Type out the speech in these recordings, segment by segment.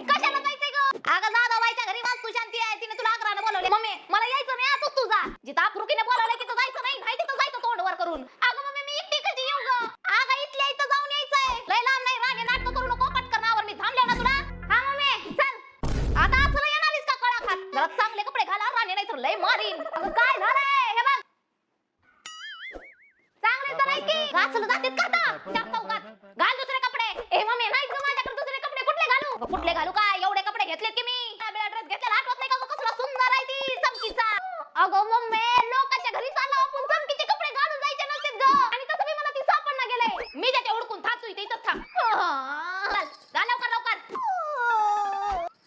कशाला जायचंय ग? अगं दादाबाईच्या घरी वास्तू शांती आहे, तिने तुला अकरानं बोलवले. मम्मी मला यायचं नाही, आता तू जा. जिथं अप्रुकीने बोलवलंय तिथं जायचं नाही, नाही तिथं जायचं तोंडवर करून. अगं मम्मी मी एकटी कशी येऊ ग? अगं इथल्या इथं जाऊन यायचंय. लय लांब नाही, राणी नाटक करू नको, पटकन आवर, मी थांबले ना तुला. हा मम्मी चल. आता असं येणारीस का कळा खात? जरा चांगले कपडे घाला, राणी नाही तर लय मारीन. अगं काय झालंय हे बघ. चांगले तर नाही की घासलं जातात का आता त्या चौकात? घाल दुसरे कपडे. ए मम्मी नाही ग, माझ्याकडे दुसरे कपडे कुठले घालू? कुठले घालू काय? एवढे कपडे घेतलेत की मी. ड्रेस घेतलेला आठवत नाही का ग? कसला सुंदर आहे ती चमकीचा. अगं मम्मी लोकांच्या घरी चाललो आपण, चमकीचे कपडे घालून जायचे नसतात ग. आणि तसं मी मला ती सापडणं गेलंय. मी ज्याच्या हुडकून थाचू इथं थांब. चल लवकर लवकर.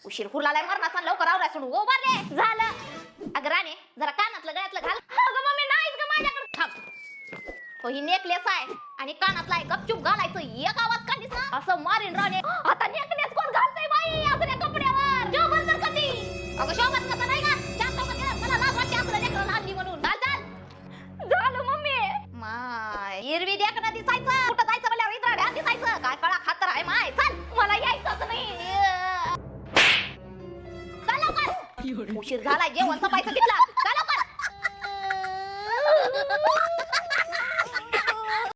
उशीर फुलालाय मरणाचा, लवकर आवरा सोडू. ओ बारे झालं. अगं राणे जरा कानातलं गळ्यातलं घाल. अगं मम्मी नाहीच ग माझ्याकडे. थांब. हो ही नेकलेस आहे आणि कानातला आहे, गपचूप घालायचं. एक आवाज काढलीस ना असं मारीन राणे. आता नेकलेस कोण घालतंय बाई असल्या कपड्यावर? शोभन तर कधी. अगं शोभन कसं नाही का? चार चौकात गेला मला लाज वाटते असलं लेकरं हल्ली म्हणून. चाल चाल. झालं मम्मी. माय हिरवी देखणं दिसायचं, कुठं जायचं म्हणल्यावर इतराड्या दिसायचं. काय कळा खातर आहे माय. चल मला यायचंच नाही. चल लवकर. उशीर झालाय, जेवण सपायचं तिथला. चल लवकर.